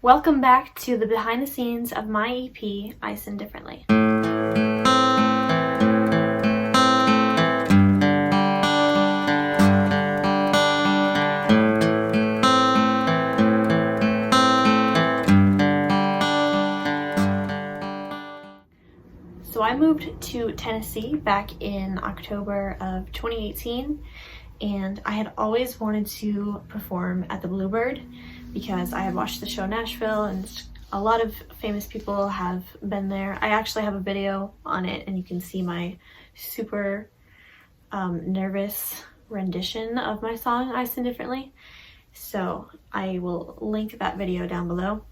Welcome back to the behind the scenes of my EP, I Sin Differently. So I moved to Tennessee back in October of 2018, and I had always wanted to perform at the Bluebird because I had watched the show Nashville and a lot of famous people have been there. I actually have a video on it and you can see my super nervous rendition of my song I Sin Differently. So I will link that video down below.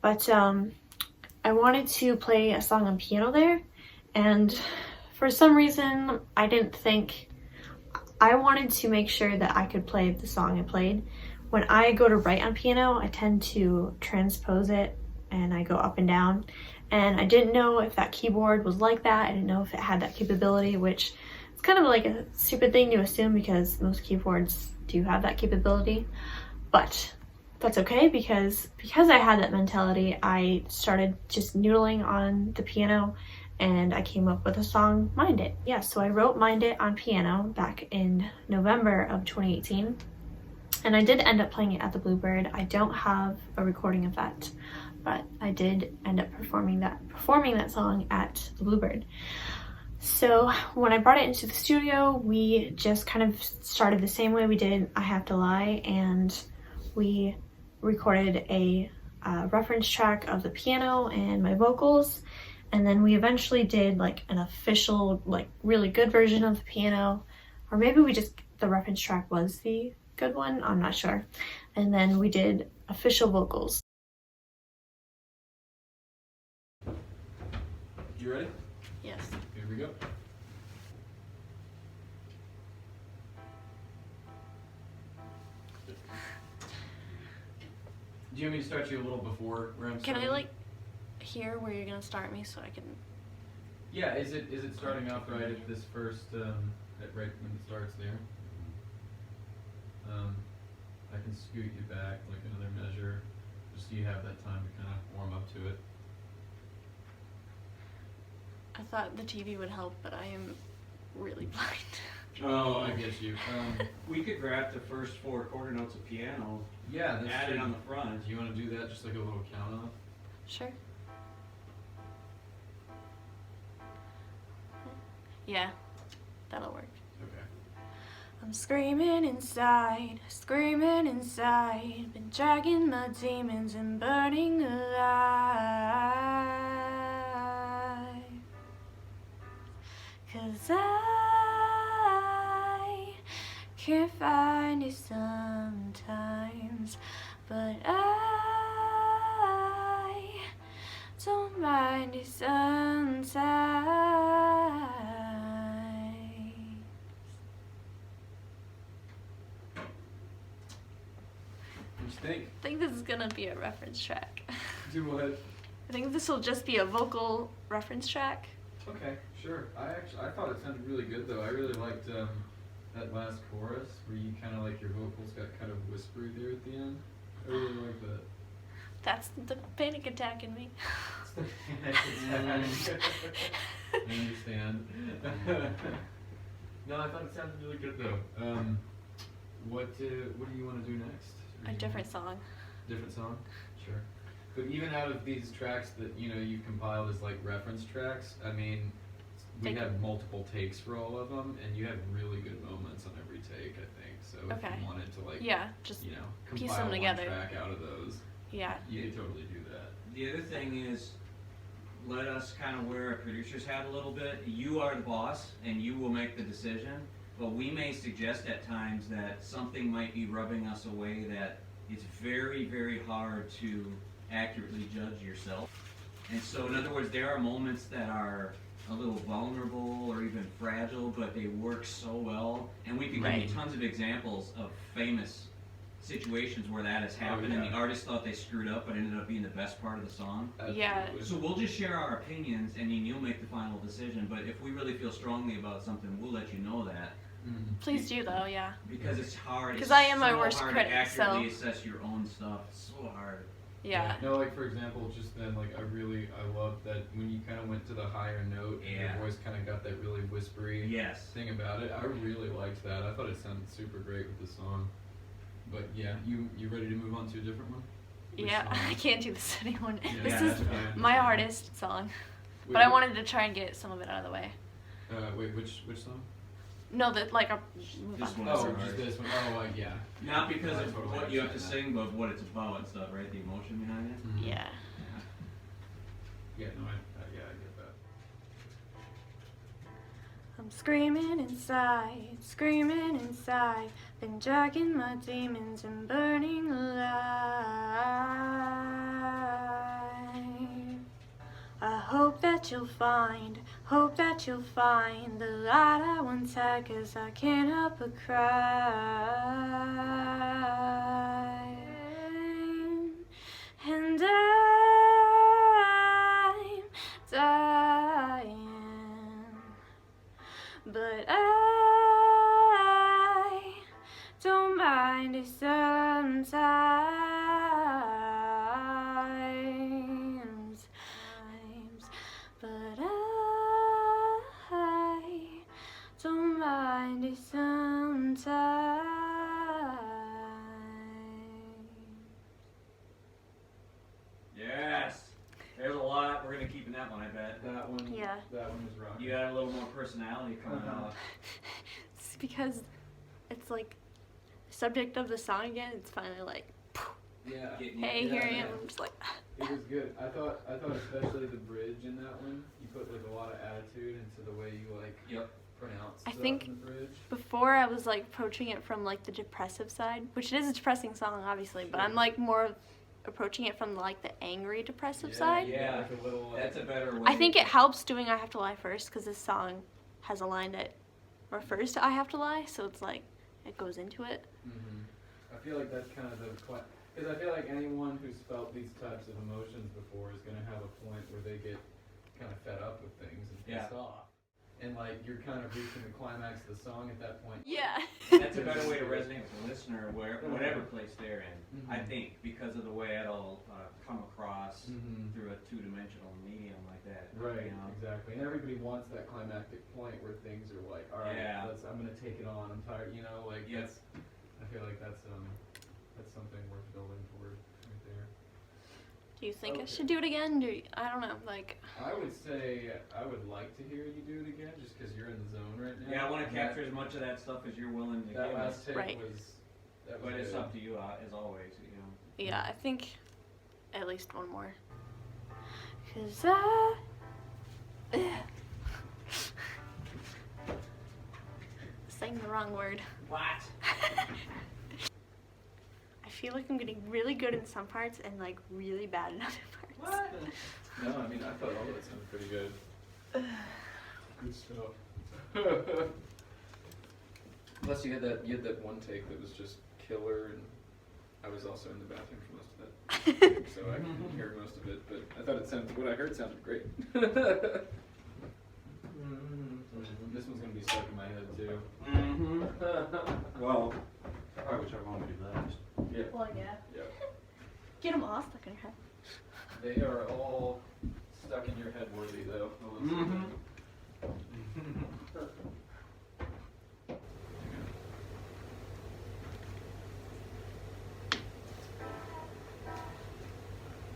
But I wanted to play a song on piano there, and for some reason I didn't think, I wanted to make sure that I could play the song I played. When I go to write on piano, I tend to transpose it and I go up and down. And I didn't know if that keyboard was like that. I didn't know if it had that capability, which is kind of like a stupid thing to assume because most keyboards do have that capability. But that's okay because I had that mentality, I started just noodling on the piano and I came up with a song, Mind It. Yeah, so I wrote Mind It on piano back in November of 2018. And I did end up playing it at the Bluebird. I don't have a recording of that, but I did end up performing that song at the Bluebird. So when I brought it into the studio, we just kind of started the same way we did I Have to Lie, and we recorded a reference track of the piano and my vocals, and then we eventually did like an official, like really good version of the piano, or maybe the reference track was the good one, I'm not sure. And then we did official vocals. You ready? Yes. Here we go. Do you want me to start you a little before where I'm starting? Can I like hear where you're gonna start me so I can? Yeah, is it starting off right at this first, right when it starts there? I can scoot you back like another measure, just so you have that time to kind of warm up to it. I thought the TV would help, but I am really blind. Oh, I get you. We could grab the first 4 quarter notes of piano, Yeah, that's add true. it on the front. Do you want to do that, just like a little count off? Sure. Yeah, that'll work. Okay. I'm screaming inside, been dragging my demons and burning alive. 'Cause I can't find it sometimes, but I don't mind it sometimes. What do you think? I think this is gonna be a reference track. Do what? I think this will just be a vocal reference track. Okay, sure. I thought it sounded really good though. I really liked that last chorus where you kind of like your vocals got kind of whispery there at the end. I really like that. That's the panic attack in me. It's the panic attack. I understand. No, I thought it sounded really good though. What do you want to do next? A different song. Different song? Sure. But even out of these tracks that you've compiled as like reference tracks, I mean, we have multiple takes for all of them, and you have really good moments on every take, I think. So if you wanted to like, just compile piece them together. one track out of those, Yeah. you could totally do that. The other thing is, let us kind of wear a producer's hat a little bit. You are the boss, and you will make the decision. But we may suggest at times that something might be rubbing us away that it's very, very hard to accurately judge yourself. And so, in other words, there are moments that are a little vulnerable or even fragile, but they work so well. And we could give you tons of examples of famous situations where that has happened, and the artist thought they screwed up, but ended up being the best part of the song. Yeah. So we'll just share our opinions, and then you'll make the final decision. But if we really feel strongly about something, we'll let you know that. Please do though, yeah. Because it's hard. Because I am my so worst hard critic, to accurately so assess your own stuff. It's so hard. Yeah. No, like for example, just then, like I love that when you kind of went to the higher note, and Yeah. your voice kind of got that really whispery Yes. thing about it. I really liked that. I thought it sounded super great with the song. But yeah, you ready to move on to a different one? Which Yeah, song? I can't do the city one. Yeah, This that's is fine. my hardest song. Wait, But I wanted to try and get some of it out of the way. Wait, which song? No, that like a. This one. Oh, Sorry. just this one. Oh, yeah. Not because I of totally what you have to understand sing, but what it's about and stuff, right? The emotion behind it. Mhm. Yeah. Yeah, no, I get that. I'm screaming inside, been dragging my demons and burning alive. I hope that you'll find the light I once had, 'cause I can't help but cry. And I'm dying, but I don't mind it sometimes, but I don't mind it sometimes. Yes. There's a lot. We're gonna keep in that one, I bet. That one. Yeah. That one was rocking. You got a little more personality coming out. It's because it's like the subject of the song again. It's finally like, Yeah. Getting hey, you. here I Yeah. am. I'm just like, It was good. I thought especially the bridge in that one. You put like a lot of attitude into the way you like Yep. pronounce I stuff think- in the bridge. before I was like approaching it from like the depressive side, which it is a depressing song, obviously, but I'm like more approaching it from like the angry depressive side. Yeah. Like a little. That's a better way. I think it helps doing I Have to Lie first, because this song has a line that refers to I Have to Lie, so it's like it goes into it. Mm-hmm. I feel like that's kind of the because I feel like anyone who's felt these types of emotions before is gonna have a point where they get kind of fed up with things and pissed off, and like you're kind of reaching the climax of the song at that point. Yeah. That's a better way to resonate with the listener, whatever place they're in. I Mhm. think because of the way it'll come across Mm-hmm. through a two-dimensional medium like that. Right, You know? exactly. And everybody wants that climactic point where things are like, all right, Yeah. I'm gonna take it on. I'm tired. You know, like Yep. I feel like that's something worth building toward right there. Do you think I Okay. should do it again? I don't know, like, I would say I would like to hear you do it again, just because you're in the zone right now. Yeah, I want to And capture as much of that stuff as you're willing to that give last us. take Right. was. That was But it's good. up to you, as always. You know. yeah, I think at least one more. 'Cause I sang the wrong word. What? I feel like I'm getting really good in some parts and like really bad in other parts. What? No, I mean I thought all of it sounded pretty good. Good stuff. Plus you had that one take that was just killer, and I was also in the bathroom for most of that, so I couldn't hear most of it. But I thought what I heard sounded great. This one's gonna be stuck in my head too. Mm-hmm. Well, probably whichever one we do last. Yeah. Well, yeah. Yeah. Get them all stuck in your head. They are all stuck in your head worthy though. Mm-hmm.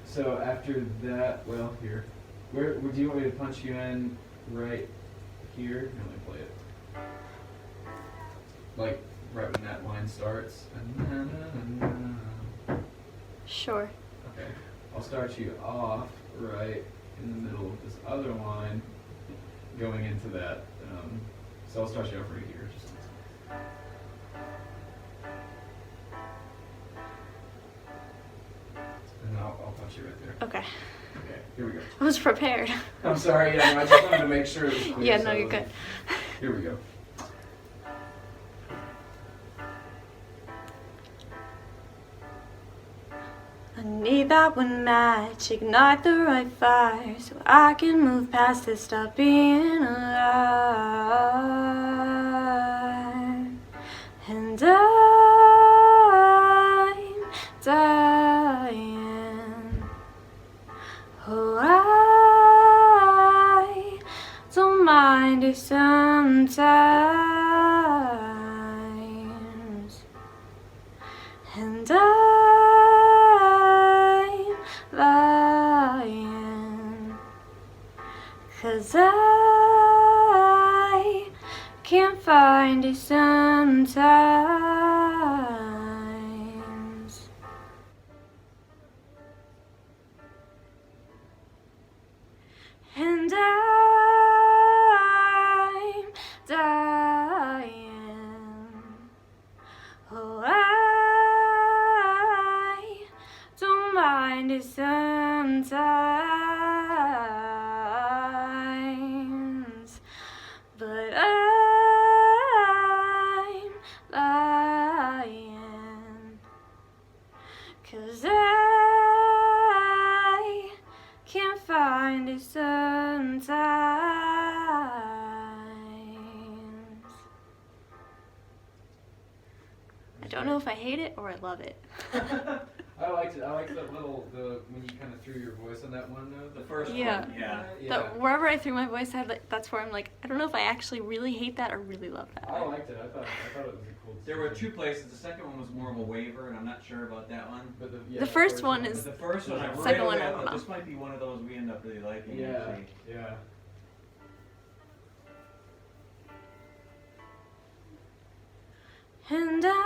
So after that, well, here, where do you want me to punch you in? Right here. Here, let me play it. Like right when that line starts. Sure. Okay. I'll start you off right in the middle of this other line, going into that. So I'll start you off right here. Just and I'll punch you right there. Okay. Okay. Here we go. I was prepared. I'm sorry. Yeah, no, I just wanted to make sure it was clear. Yeah, so no, I you're wasn't- good. Here we go. I need that one match, ignite the right fire, so I can move past this, stop being alive. And I'm dying, find it sometimes, and I'm lying, 'cause I can't find it sometimes. And I'm dying. Oh, I don't mind it sometimes, but I'm lying, 'cause I can't find it sometimes. I don't know if I hate it or I love it. I liked it. I liked that when you kind of threw your voice on that one note. The first Yeah. one, yeah. Wherever I threw my voice, that's where I'm like, I don't know if I actually really hate that or really love that. I liked it. I thought it was a cool decision. There were two places. The second one was more of a waiver, and I'm not sure about that one. But The first one But is- the first one, I Second right one, away, I I don't thought know. this might be one of those we end up really liking. Yeah, Actually. yeah. And I'm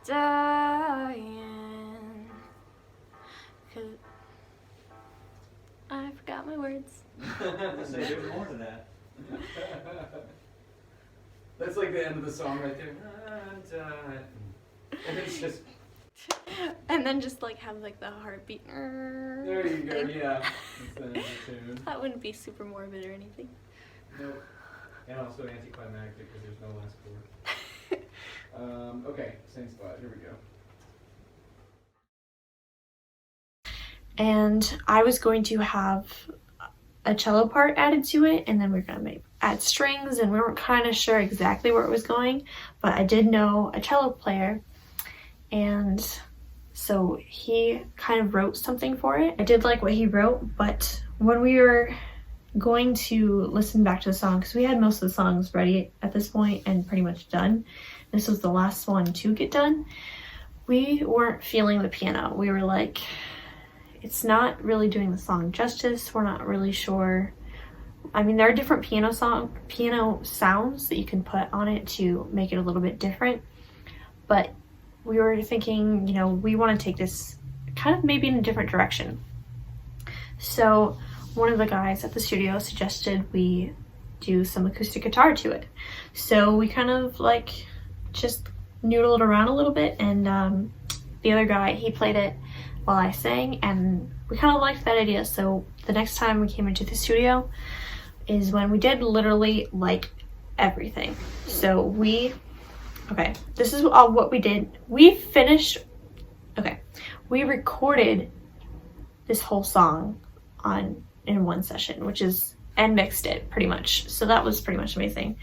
dying, 'cause I forgot my words. There's more to that. That's like the end of the song right there. And it's just, And then just like have like the heartbeat. there you go, yeah. That's the end of the tune. That wouldn't be super morbid or anything. Nope. And also anticlimactic because there's no last chord. Okay, same spot. Here we go. and I was going to have a cello part added to it, and then we were going to add strings, and we weren't kind of sure exactly where it was going, but I did know a cello player, and so he kind of wrote something for it. I did like what he wrote, but when we were going to listen back to the song, because we had most of the songs ready at this point and pretty much done, this was the last one to get done, we weren't feeling the piano. We were like, it's not really doing the song justice. We're not really sure. I mean, there are different piano sounds that you can put on it to make it a little bit different, but we were thinking, you know, we want to take this kind of maybe in a different direction. So one of the guys at the studio suggested we do some acoustic guitar to it. So we kind of like just noodled around a little bit, and the other guy, he played it while I sang, and we kind of liked that idea. So the next time we came into the studio is when we did literally like everything. So okay, this is what we did. We recorded this whole song in one session, and mixed it pretty much. So that was pretty much amazing.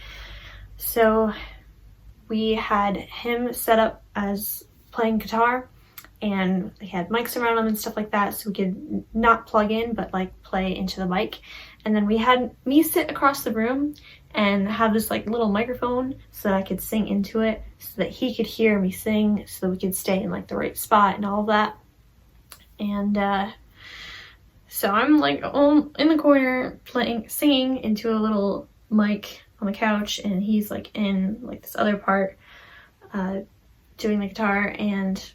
So we had him set up as playing guitar, and we had mics around him and stuff like that, so we could not plug in but like play into the mic. And then we had me sit across the room and have this like little microphone so that I could sing into it, so that he could hear me sing, so that we could stay in like the right spot and all of that. And so I'm like in the corner singing into a little mic on the couch, and he's like in like this other part doing the guitar. And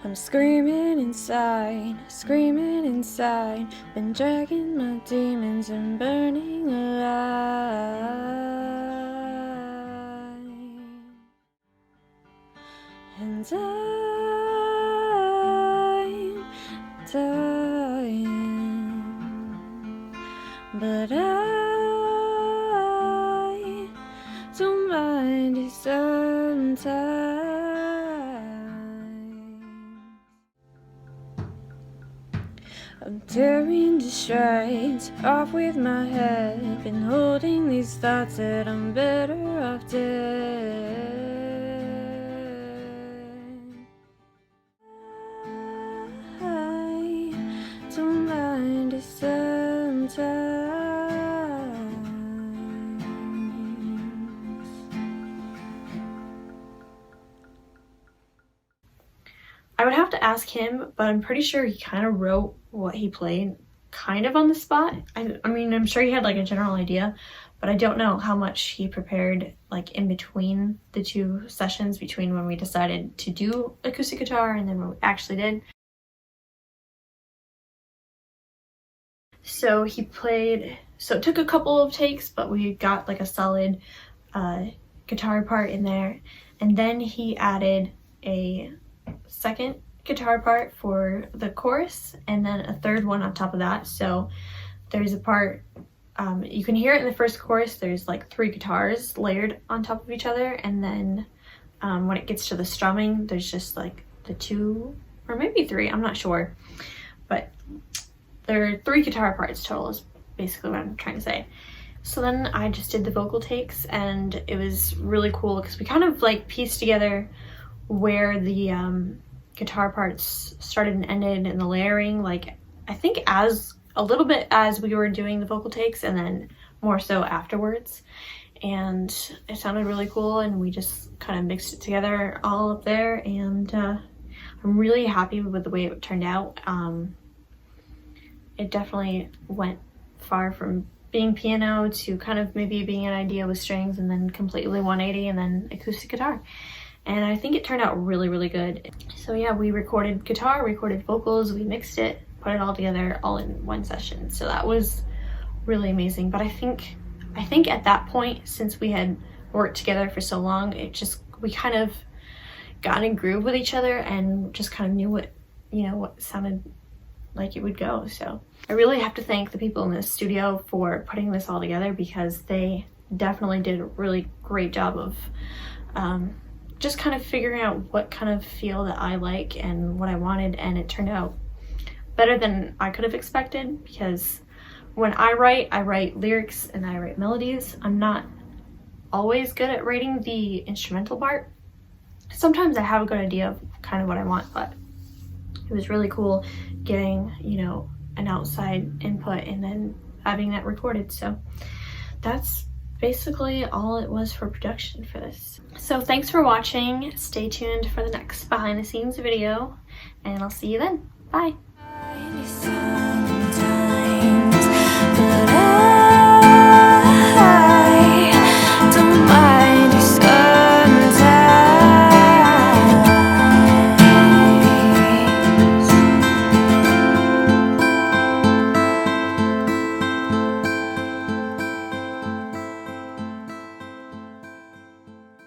I'm screaming inside, been dragging my demons and burning alive. And I'm dying, but I don't mind it sometimes. I'm tearing the strides off with my head. Been holding these thoughts that I'm better off dead. I don't mind it sometimes. I would have to ask him, but I'm pretty sure he kind of wrote what he played kind of on the spot. I mean, I'm sure he had like a general idea, but I don't know how much he prepared like in between the two sessions, between when we decided to do acoustic guitar and then when we actually did. So he played, so it took a couple of takes, but we got like a solid guitar part in there. And then he added a second guitar part for the chorus and then a third one on top of that. So there's a part, you can hear it in the first chorus, there's like 3 guitars layered on top of each other, and then when it gets to the strumming, there's just like the 2 or maybe 3, I'm not sure, but there are 3 guitar parts total is basically what I'm trying to say. So then I just did the vocal takes, and it was really cool because we kind of like pieced together where the guitar parts started and ended and the layering, like I think as a little bit as we were doing the vocal takes and then more so afterwards, and it sounded really cool, and we just kind of mixed it together all up there, and I'm really happy with the way it turned out. It definitely went far from being piano to kind of maybe being an idea with strings and then completely 180 and then acoustic guitar. And I think it turned out really, really good. So yeah, we recorded guitar, recorded vocals, we mixed it, put it all together all in one session. So that was really amazing. But I think at that point, since we had worked together for so long, we kind of got in a groove with each other and just kind of knew what sounded like it would go. So I really have to thank the people in the studio for putting this all together, because they definitely did a really great job of just kind of figuring out what kind of feel that I like and what I wanted, and it turned out better than I could have expected, because when I write lyrics and I write melodies. I'm not always good at writing the instrumental part. Sometimes I have a good idea of kind of what I want, but it was really cool getting, an outside input and then having that recorded. So that's basically all it was for production for this. So thanks for watching. Stay tuned for the next behind the scenes video, and I'll see you then. Bye.